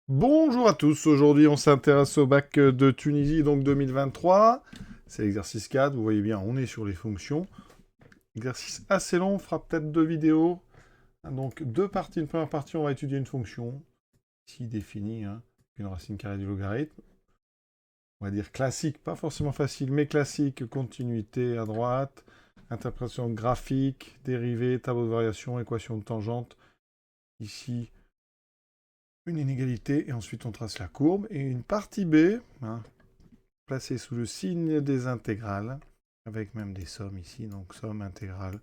Bonjour à tous, aujourd'hui on s'intéresse au bac de Tunisie, donc 2023. C'est l'exercice 4, vous voyez bien, on est sur les fonctions. Exercice assez long, on fera peut-être deux vidéos. Donc deux parties, une première partie on va étudier une fonction, ici définie, une racine carrée du logarithme. On va dire classique, pas forcément facile, mais classique, continuité à droite, interprétation graphique, dérivée, tableau de variation, équation de tangente. Ici, une inégalité, et ensuite on trace la courbe. Et une partie B, placée sous le signe des intégrales, avec même des sommes ici, donc somme intégrale.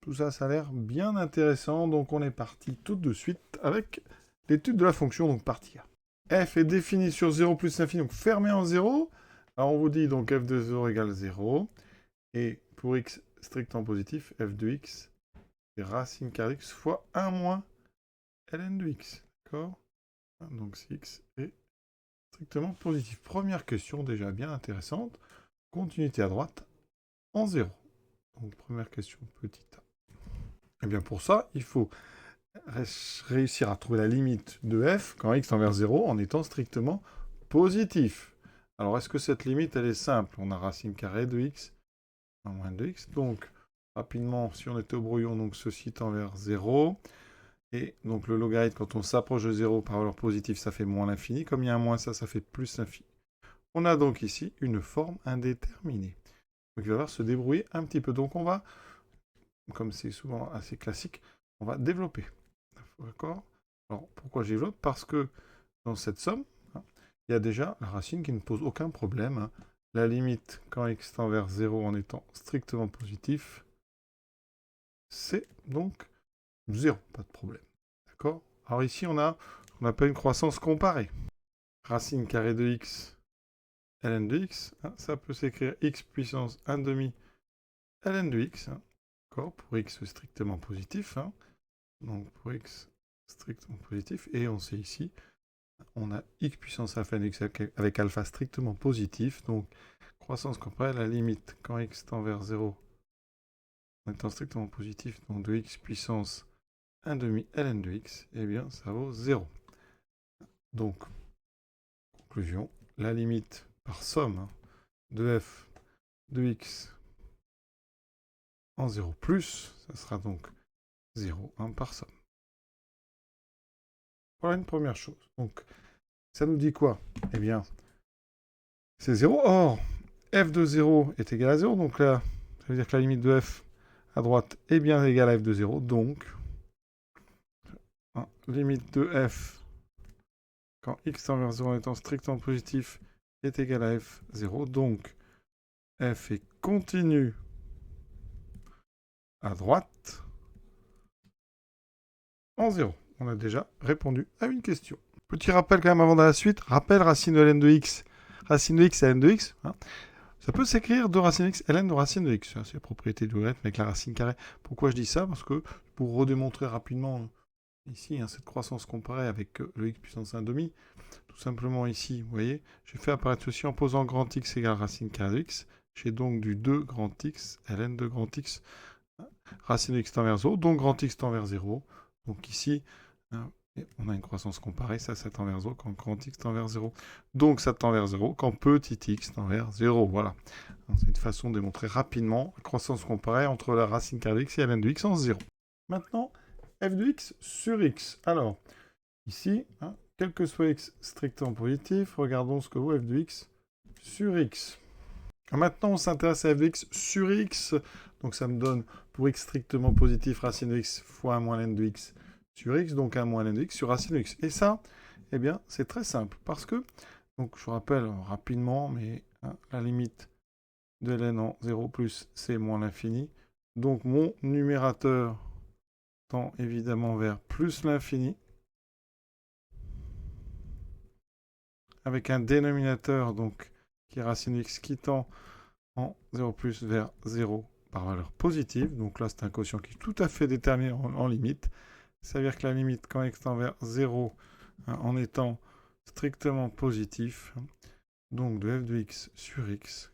Tout ça, ça a l'air bien intéressant, donc on est parti tout de suite avec l'étude de la fonction, donc partie A. F est définie sur 0 plus l'infini, donc fermé en 0. Alors on vous dit donc f de 0 égale 0, et pour x strictement positif, f de x est racine carrée x fois 1 moins ln de x. D'accord? Donc si x est strictement positif. Première question déjà bien intéressante. Continuité à droite en 0. Donc première question, petit a. Et bien pour ça, il faut réussir à trouver la limite de f quand x tend vers 0 en étant strictement positif. Alors est-ce que cette limite elle est simple? On a racine carrée de x en moins de x. Donc rapidement, si on était au brouillon, donc ceci tend vers 0. Et donc le logarithme, quand on s'approche de 0 par valeur positive, ça fait moins l'infini. Comme il y a un moins ça fait plus l'infini. On a donc ici une forme indéterminée. Donc il va falloir se débrouiller un petit peu. Donc on va, comme c'est souvent assez classique, on va développer. D'accord? Alors pourquoi je développe? Parce que dans cette somme, il y a déjà la racine qui ne pose aucun problème. La limite quand x tend vers 0 en étant strictement positif, c'est donc 0, pas de problème. D'accord? Alors ici on a ce qu'on appelle une croissance comparée. Racine carrée de x ln de x, ça peut s'écrire x puissance 1 demi ln de x, pour x strictement positif. Donc pour x strictement positif. Et on sait ici, on a x puissance alpha de x avec alpha strictement positif. Donc croissance comparée à la limite quand x tend vers 0 en étant strictement positif, donc de x puissance 1 demi ln de x, eh bien ça vaut 0. Donc, conclusion, la limite par somme de f de x en 0 plus, ça sera donc 0 par somme. Voilà une première chose. Donc, ça nous dit quoi? Eh bien, c'est 0. Or, f de 0 est égal à 0. Donc là, ça veut dire que la limite de f à droite est bien égale à f de 0. Donc, limite de f quand x tend vers 0 en étant strictement positif est égal à f0. Donc, f est continu à droite en 0. On a déjà répondu à une question. Petit rappel quand même avant d'aller à la suite. Rappel racine de ln de x. Racine de x à ln de x. Ça peut s'écrire de racine x ln de racine de x. C'est la propriété du logarithme avec la racine carrée. Pourquoi je dis ça? Parce que pour redémontrer rapidement ici cette croissance comparée avec le x puissance 1 demi, tout simplement ici, vous voyez, j'ai fait apparaître ceci en posant grand x égale racine carrée de x. J'ai donc du 2 grand x ln de grand x racine de x tend vers 0, donc grand x tend vers 0. Donc ici, on a une croissance comparée, ça tend vers 0 quand grand x tend vers 0. Donc ça tend vers 0 quand petit x tend vers 0. Voilà. C'est une façon de démontrer rapidement la croissance comparée entre la racine carrée de x et ln de x en 0. Maintenant, f de x sur x. Alors, ici, quel que soit x strictement positif, regardons ce que vaut f de x sur x. Maintenant, on s'intéresse à f de x sur x. Donc ça me donne pour x strictement positif racine de x fois 1 moins ln de x sur x, donc 1 moins ln de x sur racine de x. Et ça, eh bien, c'est très simple parce que, donc je vous rappelle rapidement, mais la limite de ln en 0 plus, c'est moins l'infini. Donc mon numérateur tend évidemment vers plus l'infini, avec un dénominateur donc qui est racine de x qui tend en 0 plus vers 0 par valeur positive. Donc là, c'est un quotient qui est tout à fait déterminé en limite. Ça veut dire que la limite, quand x tend vers 0, en étant strictement positif, donc de f de x sur x,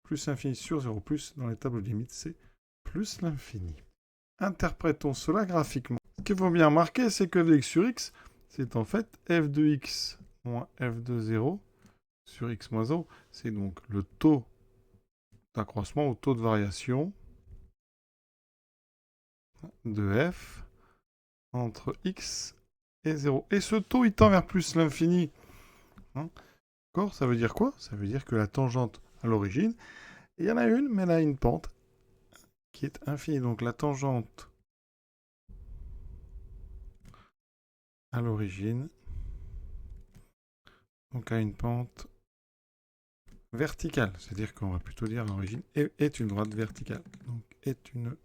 plus l'infini sur 0 plus, dans les tableaux de limite, c'est plus l'infini. Interprétons cela graphiquement. Ce qu'il faut bien remarquer, c'est que f de x sur x, c'est en fait f de x moins f de 0 sur x moins 0. C'est donc le taux d'accroissement ou taux de variation de f entre x et 0. Et ce taux, il tend vers plus l'infini. Hein, d'accord? Ça veut dire quoi? Ça veut dire que la tangente à l'origine, il y en a une, mais elle a une pente qui est infinie. Donc la tangente à l'origine, donc a une pente verticale. C'est-à-dire qu'on va plutôt dire l'origine est une droite verticale. Donc est une...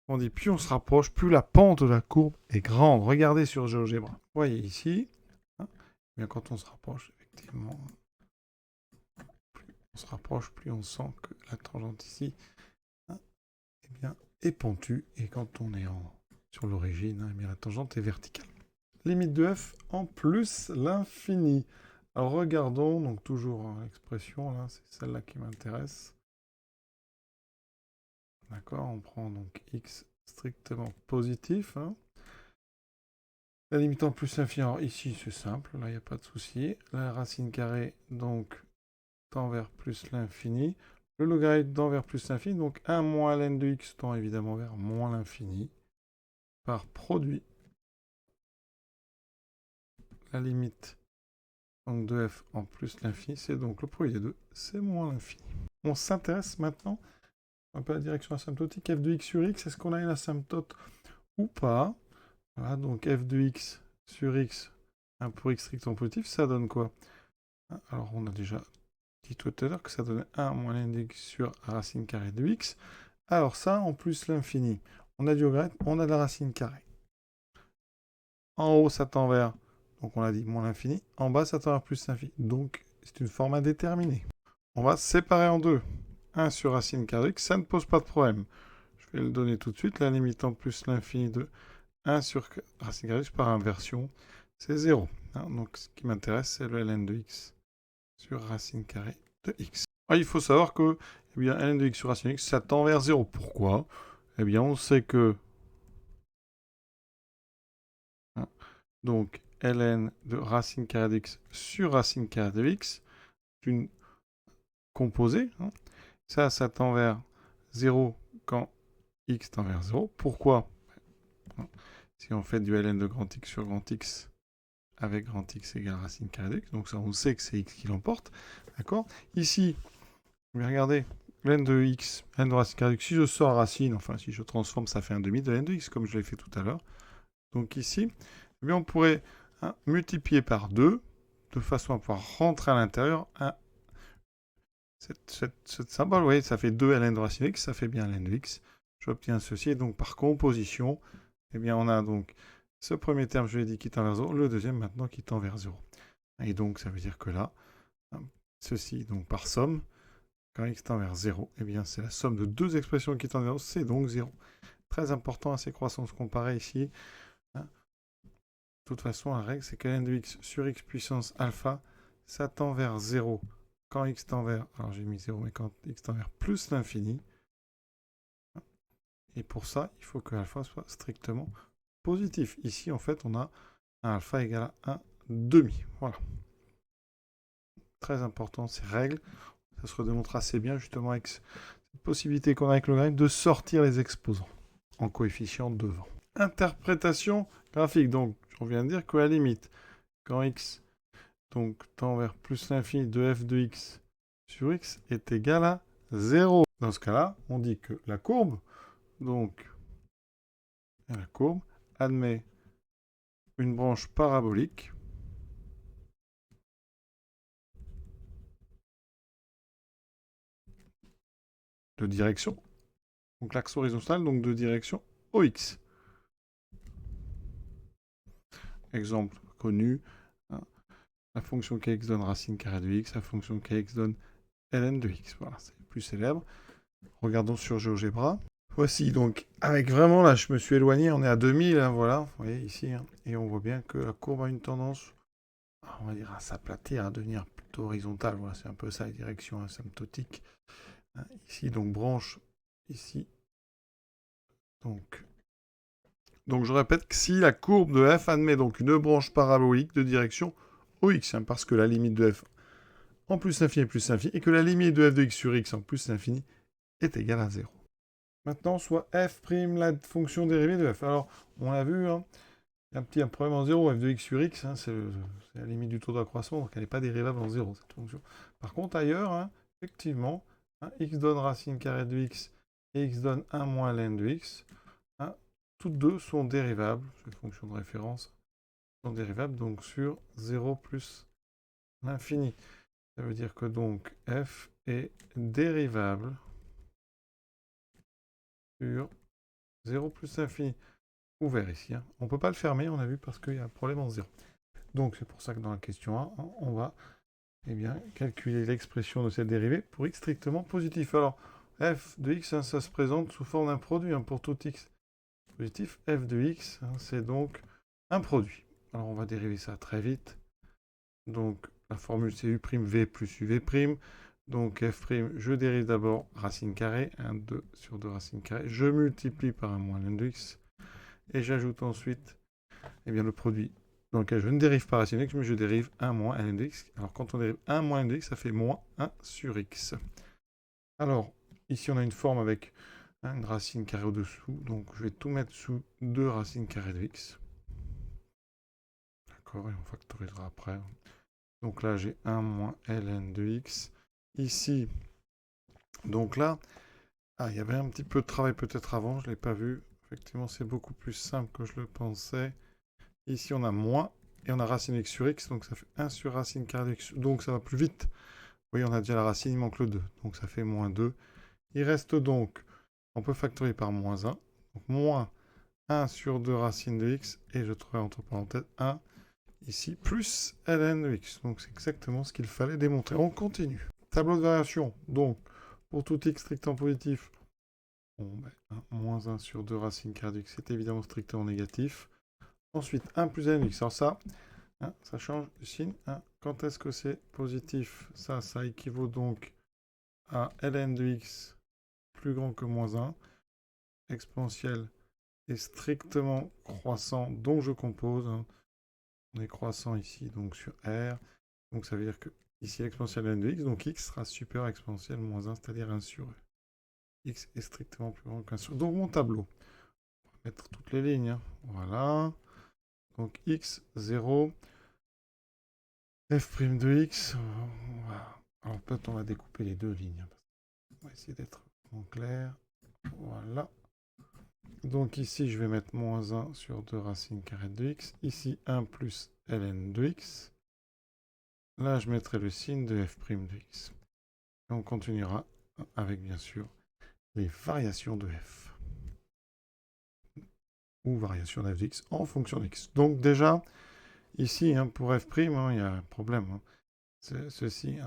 On dit plus on se rapproche, plus la pente de la courbe est grande. Regardez sur GeoGebra. Vous voyez ici, hein, bien quand on se rapproche, effectivement, plus on se rapproche, plus on sent que la tangente ici, hein, eh bien, est pentue. Et quand on est sur l'origine, hein, eh bien, la tangente est verticale. Limite de f en plus l'infini. Alors regardons, donc toujours l'expression, là, c'est celle-là qui m'intéresse. D'accord, on prend donc x strictement positif. Hein. La limite en plus l'infini, alors ici c'est simple, là il n'y a pas de souci. La racine carrée, donc, tend vers plus l'infini. Le logarithme tend vers plus l'infini, donc 1 moins ln de x tend évidemment vers moins l'infini. Par produit, la limite donc, de f en plus l'infini, c'est donc le produit des deux, c'est moins l'infini. On s'intéresse maintenant un peu à la direction asymptotique, f de x sur x, est-ce qu'on a une asymptote ou pas? Voilà, donc f de x sur x, 1 pour x strictement positif, ça donne quoi? Alors on a déjà dit tout à l'heure que ça donne 1 moins ln de x sur racine carrée de x. Alors ça, en plus l'infini, on a du logarithme, on a de la racine carrée. En haut, ça tend vers, donc on l'a dit, moins l'infini. En bas, ça tend vers plus l'infini. Donc c'est une forme indéterminée. On va séparer en deux. 1 sur racine carrée de x, ça ne pose pas de problème. Je vais le donner tout de suite. La limite en plus l'infini de 1 sur racine carrée de x par inversion, c'est 0. Hein, donc ce qui m'intéresse, c'est le ln de x sur racine carrée de x. Alors, il faut savoir que eh bien, ln de x sur racine de x, ça tend vers 0. Pourquoi? Eh bien, on sait que hein, donc ln de racine carrée de x sur racine carrée de x, c'est une composée. Hein. Ça tend vers 0 quand x tend vers 0. Pourquoi? Si on fait du ln de grand x sur grand x avec grand x égale racine carrée de x, donc ça on sait que c'est x qui l'emporte, d'accord? Ici, regardez, ln de x, ln de racine carrée de x, si je sors racine, enfin si je transforme, ça fait un demi de ln de x, comme je l'ai fait tout à l'heure. Donc ici, eh bien, on pourrait multiplier par 2, de façon à pouvoir rentrer à l'intérieur cette symbole, vous voyez, ça fait 2 ln de racine de x, ça fait bien ln de x. J'obtiens ceci, et donc par composition, eh bien on a donc ce premier terme, je l'ai dit, qui tend vers 0, le deuxième maintenant qui tend vers 0. Et donc ça veut dire que là, ceci, donc par somme, quand x tend vers 0, eh bien c'est la somme de deux expressions qui tendent vers 0, c'est donc 0. Très important à ces croissances comparées ici. Hein. De toute façon, la règle, c'est que ln de x sur x puissance alpha, ça tend vers 0 quand x tend vers, alors j'ai mis 0, mais quand x tend vers plus l'infini. Et pour ça, il faut que alpha soit strictement positif. Ici, en fait, on a un alpha égal à 1 demi. Voilà. Très important, ces règles. Ça se redémontre assez bien, justement, avec cette possibilité qu'on a avec le logarithme de sortir les exposants en coefficient devant. Interprétation graphique. Donc, on vient de dire que la limite, quand x donc, tend vers plus l'infini de f de x sur x est égal à 0. Dans ce cas-là, on dit que la courbe, donc, la courbe admet une branche parabolique de direction, donc l'axe horizontal, donc de direction OX. Exemple connu, hein, la fonction kx donne racine carrée de x, la fonction kx donne ln de x. Voilà, c'est plus célèbre. Regardons sur GeoGebra. Voici donc, avec vraiment, là, je me suis éloigné, on est à 2000, hein, voilà, vous voyez ici, hein, et on voit bien que la courbe a une tendance, on va dire, à s'aplatir, à devenir plutôt horizontale. Voilà, c'est un peu ça, la direction asymptotique. Hein, ici, donc, branche, ici, donc, Donc je répète que si la courbe de f admet donc une branche parabolique de direction OX, hein, parce que la limite de f en plus l'infini plus l'infini, et que la limite de f de x sur x en plus l'infini est égale à 0. Maintenant, soit f' la fonction dérivée de f. Alors, on l'a vu, hein, il y a un problème en 0, f de x sur x, hein, c'est la limite du taux d'accroissement, donc elle n'est pas dérivable en 0, cette fonction. Par contre, ailleurs, hein, effectivement, hein, x donne racine carrée de x, et x donne 1 moins ln de x. Hein, toutes deux sont dérivables, c'est une fonction de référence, sont dérivables donc sur 0 plus l'infini. Ça veut dire que donc f est dérivable sur 0 plus l'infini. Ouvert ici. Hein. On ne peut pas le fermer, on a vu, parce qu'il y a un problème en 0. Donc c'est pour ça que dans la question 1, on va calculer l'expression de cette dérivée pour x strictement positif. Alors, f de x, hein, ça se présente sous forme d'un produit hein, pour tout x positif. F de x, hein, c'est donc un produit. Alors on va dériver ça très vite. Donc la formule c'est u' v plus uv'. Donc f', je dérive d'abord racine carrée, 1, 2 sur 2 racine carrée. Je multiplie par 1 moins ln de x. Et j'ajoute ensuite le produit dans lequel je ne dérive pas racine de x, mais je dérive 1 moins ln de x. Alors quand on dérive 1 moins ln de x, ça fait moins 1 sur x. Alors, ici on a une forme avec une racine carrée au-dessous. Donc je vais tout mettre sous 2 racines carrées de x. D'accord, et on factorisera après. Donc là, j'ai 1 moins ln de x. Ici, donc là, il y avait un petit peu de travail peut-être avant, je ne l'ai pas vu. Effectivement, c'est beaucoup plus simple que je le pensais. Ici, on a moins, et on a racine x sur x, donc ça fait 1 sur racine carrée de x, donc ça va plus vite. Oui, on a déjà la racine, il manque le 2, donc ça fait moins 2. Il reste donc, on peut factoriser par moins 1, donc moins 1 sur 2 racine de x, et je trouve entre parenthèses 1, ici, plus ln de x. Donc c'est exactement ce qu'il fallait démontrer. On continue. Tableau de variation, donc, pour tout x strictement positif, moins 1 sur 2 racine carrée de x, c'est évidemment strictement négatif. Ensuite, 1 plus ln de x. Alors ça, hein, ça change de signe. Hein. Quand est-ce que c'est positif? Ça équivaut donc à ln de x plus grand que moins 1. Exponentielle est strictement croissant, donc je compose. Hein. On est croissant ici, donc sur R. Donc ça veut dire que ici l'exponentielle ln de x, donc x sera supérieur à exponentielle moins 1, c'est-à-dire 1 sur e. X est strictement plus grand qu'un sur e. Donc mon tableau, on va mettre toutes les lignes. Hein. Voilà. Donc x, 0. f' de x. Alors peut-être on va découper les deux lignes. On va essayer d'être en clair. Voilà. Donc ici, je vais mettre moins 1 sur 2 racines carrées de x. Ici, 1 plus ln de x. Là, je mettrai le signe de f' de x. Et on continuera avec, bien sûr, les variations de f. Ou variations de f de x en fonction de x. Donc déjà, ici, hein, pour f', hein, il y a un problème. Hein. Ceci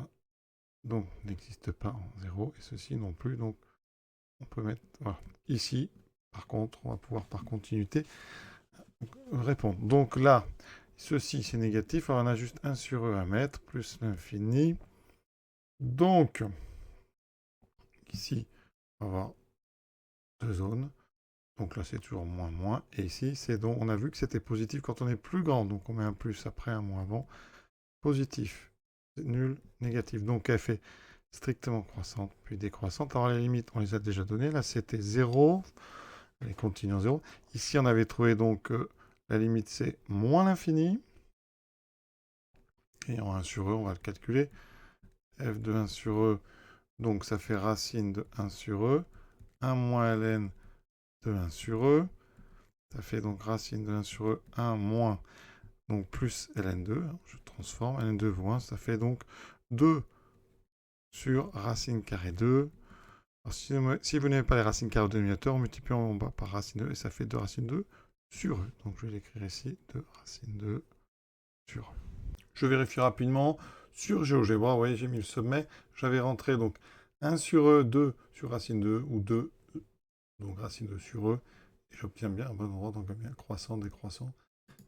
donc n'existe pas en 0, et ceci non plus. Donc on peut mettre... Voilà. Ici, par contre, on va pouvoir par continuité répondre. Donc là, ceci c'est négatif, alors on a juste 1 sur e à mettre, plus l'infini. Donc, ici, on va avoir deux zones. Donc là, c'est toujours moins, moins. Et ici, c'est donc, on a vu que c'était positif quand on est plus grand. Donc on met un plus après, un moins avant. Positif, c'est nul, négatif. Donc f est strictement croissante, puis décroissante. Alors les limites, on les a déjà données. Là, c'était 0. Elle continue en 0. Ici, on avait trouvé donc la limite, c'est moins l'infini. Et en 1 sur e, on va le calculer. F de 1 sur e, donc ça fait racine de 1 sur e. 1 moins ln de 1 sur e. Ça fait donc racine de 1 sur e, 1 moins, donc plus ln2. Je transforme, ln2 fois 1, ça fait donc 2 sur racine carrée 2. Alors, si vous n'avez pas les racines carrées au dénominateur, on multiplie en bas par racine 2 et ça fait 2 racine 2 sur e. Donc je vais l'écrire ici, 2 racine 2 sur e. Je vérifie rapidement. Sur GeoGebra, vous voyez, j'ai mis le sommet. J'avais rentré donc 1 sur e, 2 sur racine 2, ou 2, donc racine 2 sur e. Et j'obtiens bien un bon endroit, donc bien croissant, décroissant.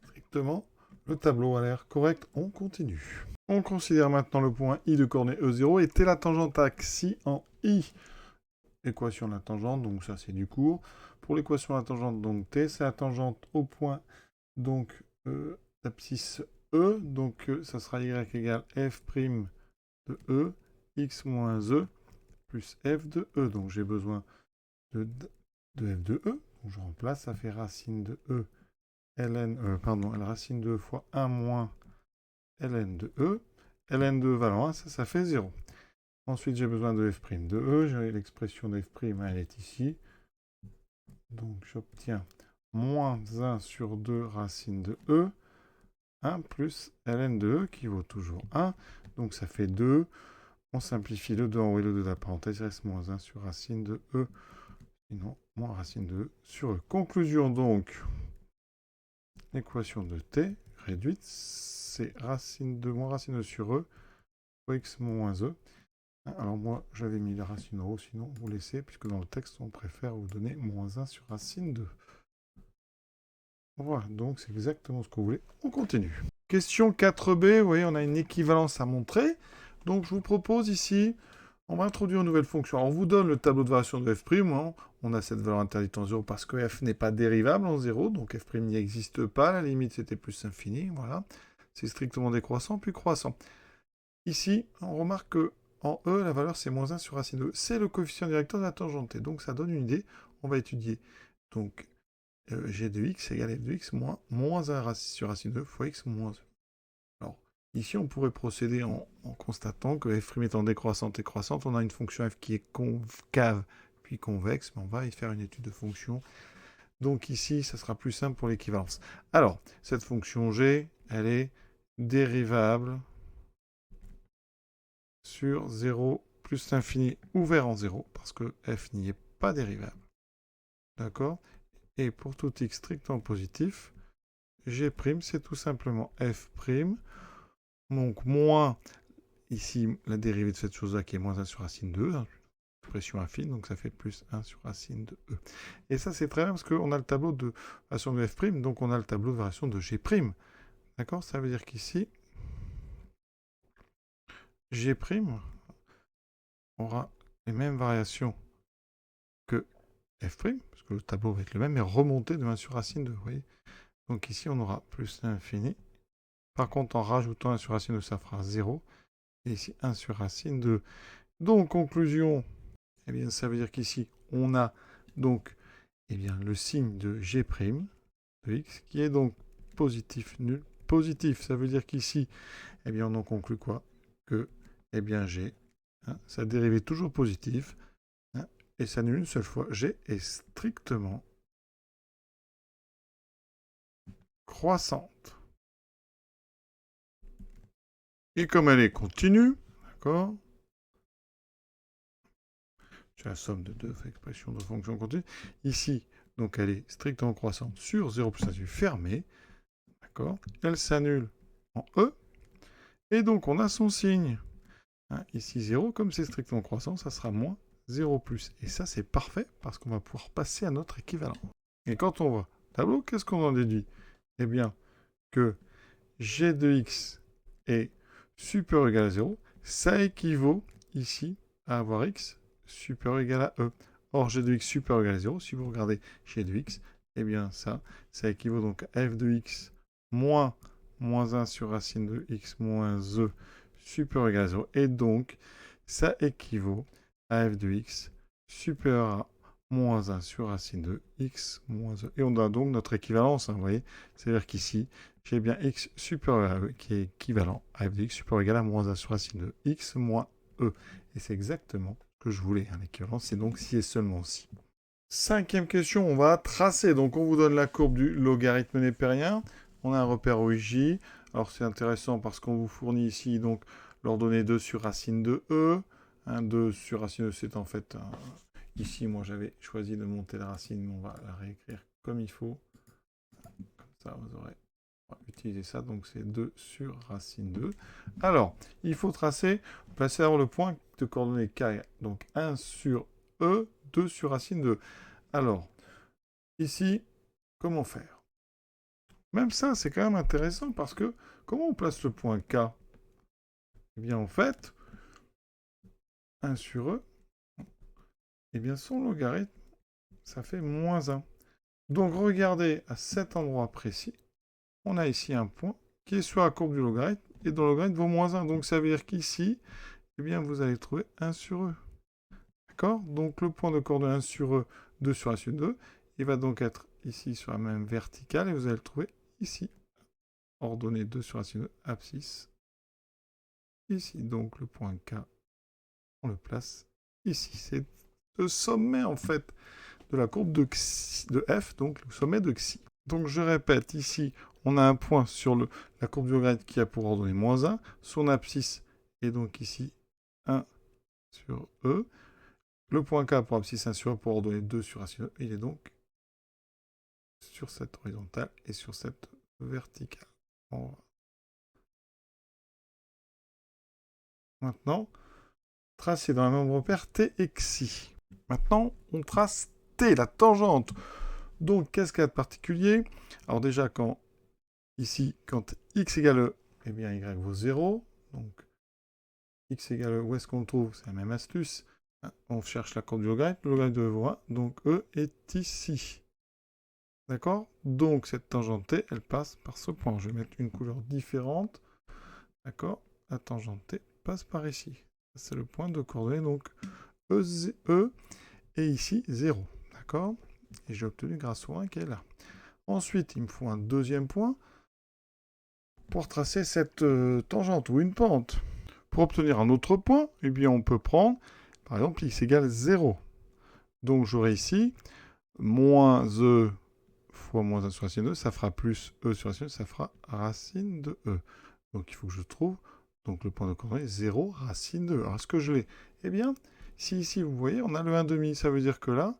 Strictement, le tableau a l'air correct. On continue. On considère maintenant le point I de coordonnée E0 et telle la tangente à xi en I équation de la tangente, donc ça c'est du cours. Pour l'équation de la tangente, donc t, c'est la tangente au point, donc l'abscisse E, donc ça sera y égale f' de E, x moins E, plus f de E. Donc j'ai besoin de f de E, donc je remplace, ça fait racine de E, pardon, la racine de E fois 1 moins ln de E. ln de E valant 1, ça fait 0. Ensuite, j'ai besoin de f' de E. J'ai l'expression de f', elle est ici. Donc, j'obtiens moins 1 sur 2 racine de E, 1 plus ln de E, qui vaut toujours 1. Donc, ça fait 2. On simplifie le 2 en haut et le 2 de la parenthèse. Il reste moins 1 sur racine de E. Sinon, moins racine de E sur E. Conclusion, donc. L'équation de t réduite, c'est racine de moins racine de sur E, fois x moins E. Alors moi, j'avais mis la racine en haut, sinon vous laissez, puisque dans le texte, on préfère vous donner moins 1 sur racine de. Voilà, donc c'est exactement ce que vous voulez. On continue. Question 4b, vous voyez, on a une équivalence à montrer. Donc je vous propose ici, on va introduire une nouvelle fonction. Alors, on vous donne le tableau de variation de f', hein. On a cette valeur interdite en 0 parce que f n'est pas dérivable en 0, donc f' n'y existe pas, la limite c'était plus infini, voilà. C'est strictement décroissant, puis croissant. Ici, on remarque que en E, la valeur c'est moins 1 sur racine de E. C'est le coefficient directeur de la tangente T, donc ça donne une idée. On va étudier donc g de x égale f de x moins 1 sur racine de E fois x moins E. Alors, ici, on pourrait procéder en constatant que f' étant décroissante et croissante, on a une fonction f qui est concave puis convexe, mais on va y faire une étude de fonction. Donc ici, ça sera plus simple pour l'équivalence. Alors, cette fonction g, elle est dérivable sur 0 plus l'infini ouvert en 0, parce que f n'y est pas dérivable. D'accord? Et pour tout x strictement positif, g', c'est tout simplement f', donc moins, ici, la dérivée de cette chose-là qui est moins 1 sur racine de E, hein, expression infime, donc ça fait plus 1 sur racine de E. Et ça, c'est très bien parce qu'on a le tableau de variation de f', donc on a le tableau de variation de g'. D'accord? Ça veut dire qu'ici, g' aura les mêmes variations que f', parce que le tableau va être le même, mais remonté de 1 sur racine 2, vous voyez. Donc ici, on aura plus l'infini. Par contre, en rajoutant 1 sur racine 2, ça fera 0. Et ici, 1 sur racine 2. Donc, conclusion, eh bien, ça veut dire qu'ici, on a donc eh bien, le signe de g' de x, qui est donc positif nul. Positif, ça veut dire qu'ici, eh bien, on en conclut quoi? Que, eh bien, g, sa dérivée est toujours positive, et s'annule une seule fois. G est strictement croissante. Et comme elle est continue, d'accord, c'est la somme de deux expressions de fonctions continues. Ici, donc elle est strictement croissante sur 0 plus 1 fermé. D'accord. Elle s'annule en E. Et donc on a son signe. Ici 0, comme c'est strictement croissant, ça sera moins 0 plus. Et ça c'est parfait parce qu'on va pouvoir passer à notre équivalent. Et quand on voit le tableau, qu'est-ce qu'on en déduit? Eh bien, que g de x est supérieur ou égal à 0, ça équivaut ici à avoir x supérieur ou égal à E. Or, g de x supérieur ou égal à 0, si vous regardez g de x, eh bien ça équivaut donc à f de x moins 1 sur racine de x moins E supérieur ou égal à 0. Et donc, ça équivaut à f de x supérieur à moins 1 sur racine de x moins E. Et on a donc notre équivalence, vous voyez. C'est-à-dire qu'ici, j'ai bien x supérieur à E qui est équivalent à f de x supérieur ou égal à moins 1 sur racine de x moins E. Et c'est exactement ce que je voulais. L'équivalence, c'est donc si et seulement si. Cinquième question, on va tracer. Donc on vous donne la courbe du logarithme népérien. On a un repère OIJ. Alors c'est intéressant parce qu'on vous fournit ici donc l'ordonnée 2 sur racine de E. 2 sur racine de E, c'est en fait... Ici, moi, j'avais choisi de monter la racine, mais on va la réécrire comme il faut. Comme ça, vous aurez utilisé ça. Donc, c'est 2 sur racine 2. Alors, il faut tracer, placer alors le point de coordonnées K. Donc, 1 sur E, 2 sur racine 2. Alors, ici, comment faire? Même ça, c'est quand même intéressant parce que, comment on place le point K? Eh bien, en fait, 1 sur E, eh bien son logarithme, ça fait moins 1. Donc regardez, à cet endroit précis, on a ici un point qui est sur la courbe du logarithme, et dont le logarithme vaut moins 1. Donc ça veut dire qu'ici, eh bien vous allez trouver 1 sur e. D'accord? Donc le point de coordonnée 1 sur e, 2 sur racine 2, il va donc être ici sur la même verticale, et vous allez le trouver ici. Ordonnée 2 sur racine 2, abscisse. Ici, donc le point K, on le place ici. C'est le sommet, en fait, de la courbe de f, donc le sommet de xi. Donc je répète, ici, on a un point sur la courbe du logarithme qui a pour ordonnée moins 1. Son abscisse est donc ici 1 sur e. Le point K pour abscisse 1 sur e pour ordonnée 2 sur racine e. Il est donc sur cette horizontale et sur cette verticale. Maintenant, tracer dans le même repère t et xi. Maintenant, on trace t, la tangente. Donc, qu'est-ce qu'il y a de particulier? Alors déjà, ici, quand x égale e, eh bien, y vaut 0. Donc, x égale e, où est-ce qu'on le trouve? C'est la même astuce. On cherche la courbe du logarithme. Le logarithme de e vaut 1. Donc, e est ici. D'accord? Donc, cette tangente t, elle passe par ce point. Je vais mettre une couleur différente. D'accord? La tangente t passe par ici. C'est le point de coordonnée. Donc, e et ici 0. D'accord? Et j'ai obtenu grâce au 1 qui est là. Ensuite, il me faut un deuxième point pour tracer cette tangente ou une pente. Pour obtenir un autre point, eh bien, on peut prendre, par exemple, x égale 0. Donc, j'aurai ici moins e fois moins 1 sur racine de e, ça fera plus e sur racine de e, ça fera racine de e. Donc, il faut que je trouve donc le point de coordonnée 0 racine de e. Alors, est-ce que je l'ai? Eh bien, si ici, vous voyez, on a le 1,5, ça veut dire que là,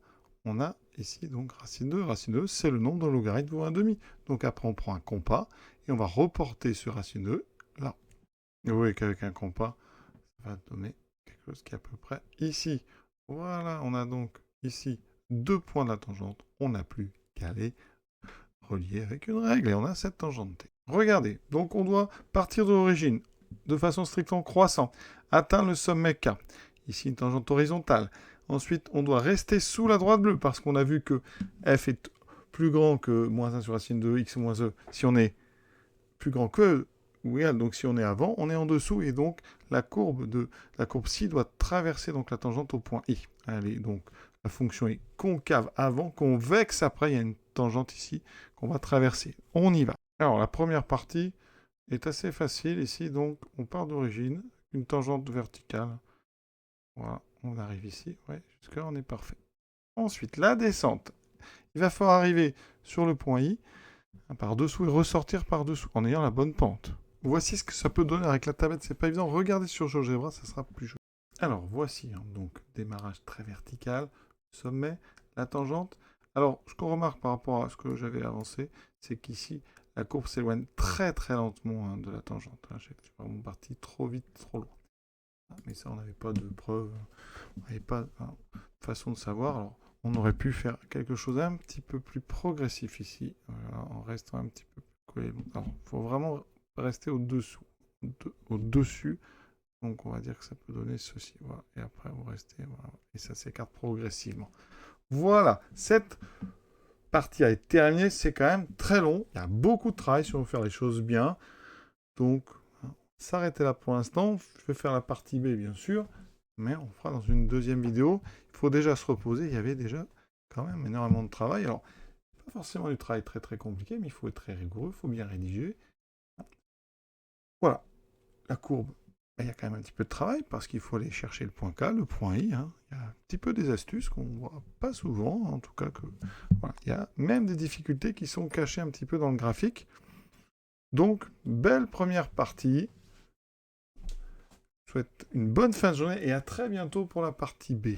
on a ici donc racine de e. Racine de e, c'est le nombre dont le logarithme vaut 1,5. Donc après, on prend un compas et on va reporter ce racine de e là. Et vous voyez qu'avec un compas, ça va donner quelque chose qui est à peu près ici. Voilà, on a donc ici 2 points de la tangente. On n'a plus qu'à les relier avec une règle et on a cette tangente t. Regardez, donc on doit partir de l'origine de façon strictement croissante, atteindre le sommet K. Ici, une tangente horizontale. Ensuite, on doit rester sous la droite bleue parce qu'on a vu que f est plus grand que moins 1 sur racine de x moins e. Si on est plus grand que e, ou égal, donc si on est avant, on est en dessous et donc la courbe ci doit traverser donc la tangente au point I. Allez, donc la fonction est concave avant, convexe après, il y a une tangente ici qu'on va traverser. On y va. Alors, la première partie est assez facile ici, donc on part d'origine, une tangente verticale. Voilà, on arrive ici, ouais, jusque-là on est parfait. Ensuite, la descente. Il va falloir arriver sur le point I, par-dessous et ressortir par-dessous, en ayant la bonne pente. Voici ce que ça peut donner avec la tablette, c'est pas évident. Regardez sur GeoGebra, ça sera plus joli. Alors, voici, donc, démarrage très vertical, sommet, la tangente. Alors, ce qu'on remarque par rapport à ce que j'avais avancé, c'est qu'ici, la courbe s'éloigne très très lentement de la tangente. Je suis vraiment parti trop vite, trop loin. Mais ça, on n'avait pas de preuve, on n'avait pas de façon de savoir. Alors, on aurait pu faire quelque chose un petit peu plus progressif ici, voilà, en restant un petit peu plus collé. Alors, il faut vraiment rester au-dessous, au-dessus. Donc, on va dire que ça peut donner ceci. Voilà. Et après, vous restez, voilà. Et ça s'écarte progressivement. Voilà, cette partie a été terminée. C'est quand même très long. Il y a beaucoup de travail si on veut faire les choses bien. Donc, s'arrêter là pour l'instant. Je vais faire la partie B, bien sûr, mais on fera dans une deuxième vidéo. Il faut déjà se reposer. Il y avait déjà quand même énormément de travail. Alors, pas forcément du travail très très compliqué, mais il faut être très rigoureux, il faut bien rédiger. Voilà, la courbe. Il y a quand même un petit peu de travail parce qu'il faut aller chercher le point K, le point I. Il y a un petit peu des astuces qu'on ne voit pas souvent, en tout cas que voilà. Il y a même des difficultés qui sont cachées un petit peu dans le graphique. Donc, belle première partie. Je vous souhaite une bonne fin de journée et à très bientôt pour la partie B.